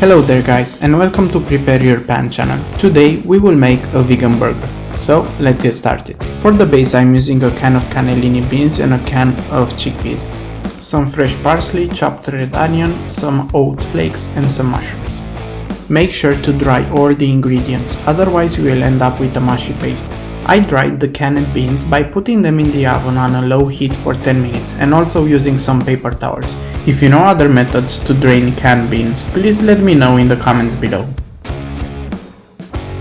Hello there guys and welcome to Prepare Your Pan channel. Today we will make a vegan burger. So let's get started. For the base I'm using a can of cannellini beans and a can of chickpeas, some fresh parsley, chopped red onion, some oat flakes and some mushrooms. Make sure to dry all the ingredients, otherwise you will end up with a mushy paste. I dried the canned beans by putting them in the oven on a low heat for 10 minutes and also using some paper towels. If you know other methods to drain canned beans, please let me know in the comments below.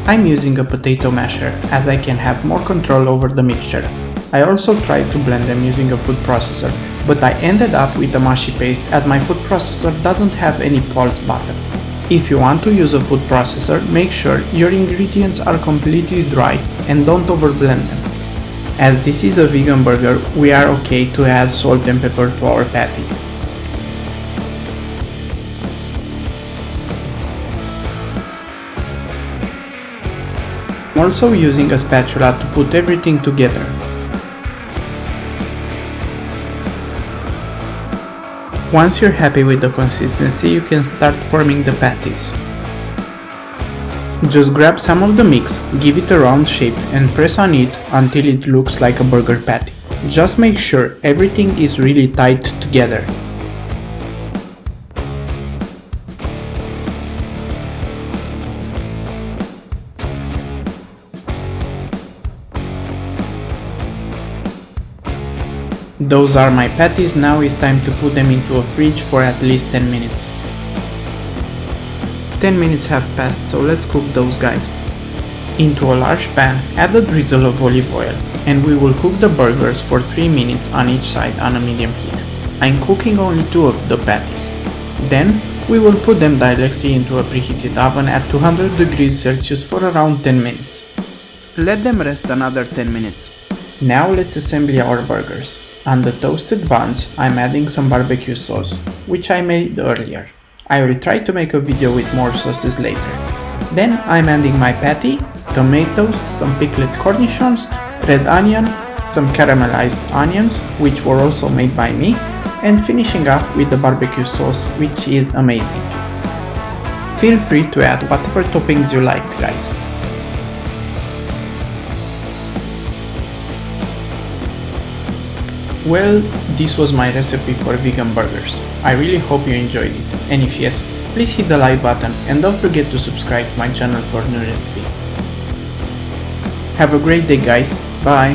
I'm using a potato masher as I can have more control over the mixture. I also tried to blend them using a food processor, but I ended up with a mushy paste as my food processor doesn't have any pulse button. If you want to use a food processor, make sure your ingredients are completely dry and don't overblend them. As this is a vegan burger, we are okay to add salt and pepper to our patty. I'm also using a spatula to put everything together. Once you're happy with the consistency, you can start forming the patties. Just grab some of the mix, give it a round shape and press on it until it looks like a burger patty. Just make sure everything is really tight together. Those are my patties. Now it's time to put them into a fridge for at least 10 minutes. 10 minutes have passed, so let's cook those guys. Into a large pan, add a drizzle of olive oil and we will cook the burgers for 3 minutes on each side on a medium heat. I'm cooking only 2 of the patties. Then we will put them directly into a preheated oven at 200 degrees Celsius for around 10 minutes. Let them rest another 10 minutes. Now let's assemble our burgers. On the toasted buns, I'm adding some barbecue sauce, which I made earlier. I will try to make a video with more sauces later. Then I'm adding my patty, tomatoes, some pickled cornichons, red onion, some caramelized onions, which were also made by me, and finishing off with the barbecue sauce, which is amazing. Feel free to add whatever toppings you like, guys. Well, this was my recipe for vegan burgers. I really hope you enjoyed it, and if yes, please hit the like button and don't forget to subscribe to my channel for new recipes. Have a great day guys, bye!